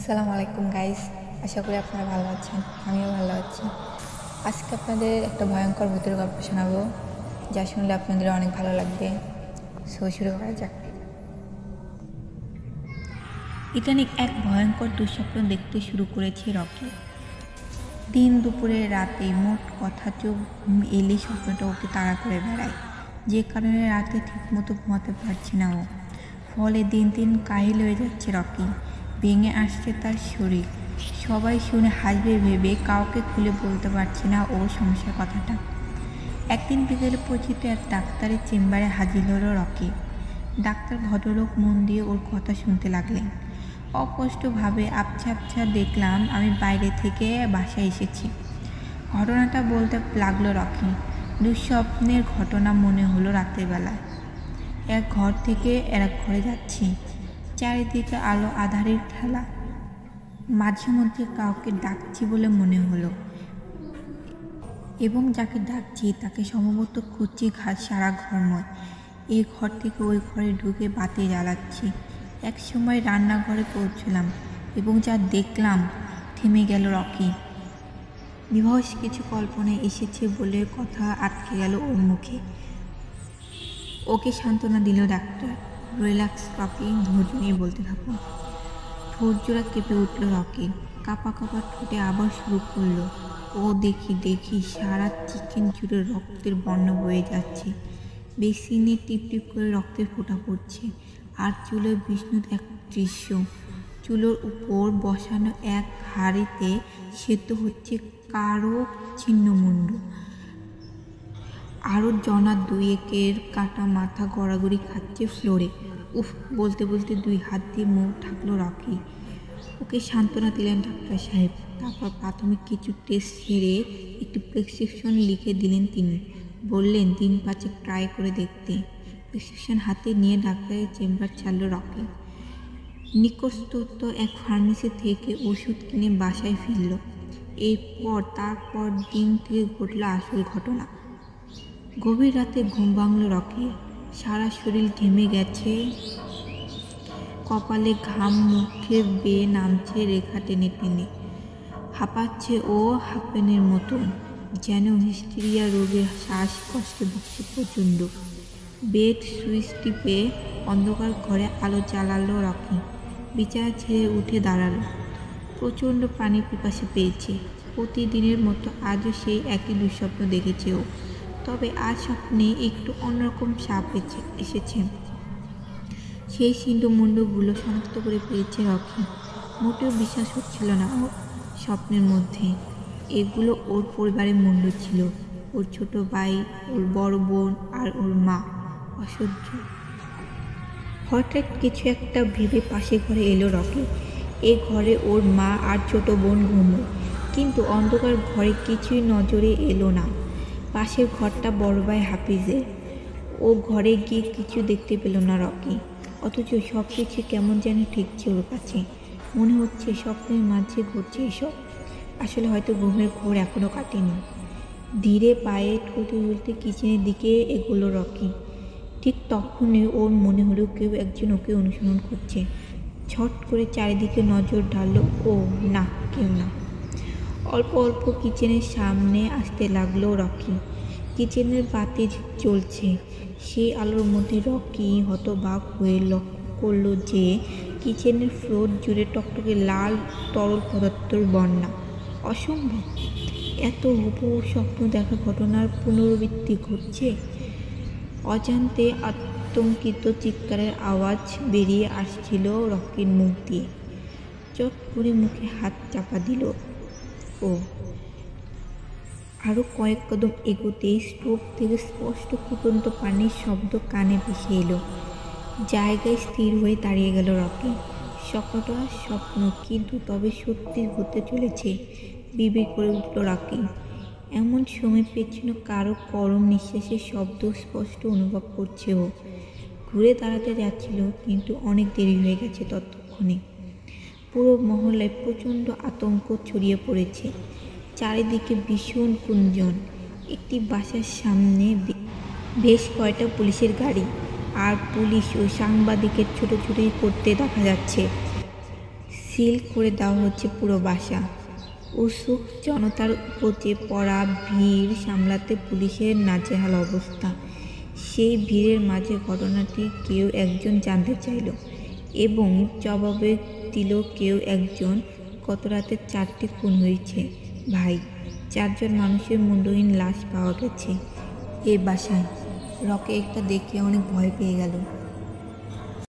আসসালামু আলাইকুম গাইস, আশা করি আপনারা ভালো আছেন। আমিও ভালো আছি। আজকে আপনাদের একটা ভয়ঙ্কর ভূতের গল্প শোনাবো, যা শুনলে আপনাদের অনেক ভালো লাগবে। শুরু করা যাক। ইদানিং এক ভয়ঙ্কর দুঃস্বপ্ন দেখতে শুরু করেছে রকি। দিন দুপুরে রাতে মোট কথা চোখ ঘুম এলে স্বপ্নটা ওকে তাড়া করে বেড়ায়, যে কারণে রাতে ঠিকমতো ঘুমাতে পারছে না ও। ফলে দিন দিন কাহিল হয়ে যাচ্ছে রকি, ভেঙে আসছে তার শরীর। সবাই শুনে হাসবে ভেবে কাউকে খুলে বলতে পারছে না ওর সমস্যার কথাটা। একদিন বিকেলে পরিচিত এক ডাক্তারের চেম্বারে হাজির হলো রকি। ডাক্তার ভদ্রলোক মন দিয়ে ওর কথা শুনতে লাগলেন। অস্পষ্টভাবে আবছা আবছা দেখলাম, আমি বাইরে থেকে বাসায় এসেছি। ঘটনাটা বলতে লাগলো রকি। দুঃস্বপ্নের ঘটনা মনে হলো রাতের বেলায়। এক ঘর থেকে এক ঘরে যাচ্ছি, চারিদিকে আলো আঁধারের খেলা। মাঝে মধ্যে কাউকে ডাকছি বলে মনে হলো, এবং যাকে ডাকছি তাকে সম্ভবত খুঁজছি সারা ঘরময়। এই ঘর থেকে ওই ঘরে ঢুকে বাতি জ্বালাচ্ছি। এক সময় রান্নাঘরে পৌঁছলাম এবং যা দেখলাম, থেমে গেল রকি। বিভৎস কিছু কল্পনায় এসেছে বলে কথা আটকে গেল ওর মুখে। ওকে সান্ত্বনা দিল ডাক্তার। রিল্যাক্স রকি, ধৈর্য নিয়ে বলতে থাকুন। ঠোঁটজোড়া কেঁপে উঠল রকি, কাঁপা কাঁপা ঠোঁটে আবার শুরু করলো। ও দেখি সারা চিকেন জুড়ে রক্তের বর্ণ বয়ে যাচ্ছে। বেসিনে টিপ টিপ করে রক্তের ফোঁটা পড়ছে, আর চুলের বিষ্ণুর এক দৃশ্য। চুলোর উপর বসানো এক হাঁড়িতে সেদ্ধ হচ্ছে কারো ছিন্নমুণ্ড। আরও জনা দুয়েকের কাটা মাথা গড়াগড়ি খাচ্ছে ফ্লোরে। উফ, বলতে বলতে দুই হাত দিয়ে মুখ ঢাকলো রকি। ওকে সান্ত্বনা দিলেন ডাক্তার সাহেব। তারপর প্রাথমিক কিছু টেস্ট সেরে একটি প্রেসক্রিপশন লিখে দিলেন তিনি। বললেন 3-5 ট্রাই করে দেখতে। প্রেসক্রিপশন হাতে নিয়ে ডাক্তারের চেম্বার ছাড়ল রকি। নিকটস্থ এক ফার্মেসি থেকে ওষুধ কিনে বাসায় ফিরল। তারপর দিন থেকে ঘটল আসল ঘটনা। গভীর রাতে ঘুম ভাঙল রকি। সারা শরীর ঘেমে গেছে, কপালে ঘাম মুখে বেয়ে নামছে রেখা টেনে টেনে। হাঁপাচ্ছে ও হাঁপেনের মতন, যেন হিস্টেরিয়া রোগের শ্বাসকষ্ট দিচ্ছে প্রচণ্ড। বেড সুইচ টিপে অন্ধকার ঘরে আলো জ্বালালো রকি। বিছানা ছেড়ে উঠে দাঁড়ালো। প্রচণ্ড পানি পিপাসা পেয়েছে। প্রতিদিনের মতো আজও সেই একই দুঃস্বপ্ন দেখেছে ও। তবে আজ স্বপ্নে একটু অন্যরকম সাপ এসেছে। সেই ছিন্নমুণ্ডগুলো শনাক্ত করে পেয়েছে রকি। মোটেও বিশ্বাস হচ্ছিল না ওর স্বপ্নের মধ্যে। এগুলো ওর পরিবারের মুণ্ড ছিল, ওর ছোট ভাই, ওর বড় বোন আর ওর মা। অসহ্য। হঠাৎ কিছু একটা ভেবে পাশে ঘরে এলো রকি। এ ঘরে ওর মা আর ছোট বোন ঘুমোয়, কিন্তু অন্ধকার ঘরে কিছুই নজরে এলো না। পাশের ঘরটা বড় ভাই হাফিজের। ও ঘরে গিয়ে কিছু দেখতে পেল না রকি, অথচ সব কিছু কেমন যেন ঠেকছে ওর কাছে। মনে হচ্ছে স্বপ্নের মাঝে ঘটছে এসব। আসলে হয়তো ঘুমের ঘোর এখনও কাটেনি। ধীরে পায়ে ঠুলতে ঠুলতে কিচেনের দিকে এগোলো রকি। ঠিক তখনই ওর মনে হলো কেউ একজন ওকে অনুসরণ করছে। ছট করে চারিদিকে নজর ঢাললো। ও না, কেউ না। অল্প অল্প কিচেনের সামনে আসতে লাগলো রকি। কিচেনের বাতি জ্বলছে। সেই আলোর মধ্যে রকি হতবাক হয়ে লক্ষ্য করলো যে কিচেনের ফ্লোর জুড়ে টকটকে লাল তরল পদার্থের বন্যা। অসম্ভব, এত হুবহু স্বপ্ন দেখা ঘটনার পুনরাবৃত্তি ঘটছে। অজান্তে আতঙ্কিত চিৎকারের আওয়াজ বেরিয়ে আসছিল রকির মুখ দিয়ে। চট করে মুখে হাত চাপা দিল ও। আরও কয়েক কদম এগোতেই স্টোভ থেকে স্পষ্ট ফুটন্ত পানির শব্দ কানে ভেসে এলো। জায়গায় স্থির হয়ে দাঁড়িয়ে গেল রকি। স্বপ্নটা স্বপ্ন, কিন্তু তবে সত্যি হতে চলেছে, বিড়বিড় করে উঠল রকি। এমন সময় পেছনে কারো গরম নিঃশ্বাসের শব্দ স্পষ্ট অনুভব করছে ও। ঘুরে দাঁড়াতে যাচ্ছিল, কিন্তু অনেক দেরি হয়ে গেছে ততক্ষণে। পুরো মহল্লায় প্রচণ্ড আতঙ্ক ছড়িয়ে পড়েছে। চারিদিকে ভীষণ গুঞ্জন। একটি বাসার সামনে বেশ কয়েকটা পুলিশের গাড়ি আর পুলিশ ও সাংবাদিকের ছোটাছুটি করতে দেখা যাচ্ছে। সিল করে দেওয়া হচ্ছে পুরো বাসা। উৎসুক জনতার উপচে পড়া ভিড় সামলাতে পুলিশের নাজেহাল অবস্থা। সেই ভিড়ের মাঝে ঘটনাটি কেউ একজন জানতে চাইল এবং জবাবে দিল কেউ একজন, গত রাতে 4টি খুন হয়েছে ভাই। 4 জন মানুষের মুন্ডহীন লাশ পাওয়া গেছে এই বাসায়। রকে একটা দেখে অনেক ভয় পেয়ে গেল।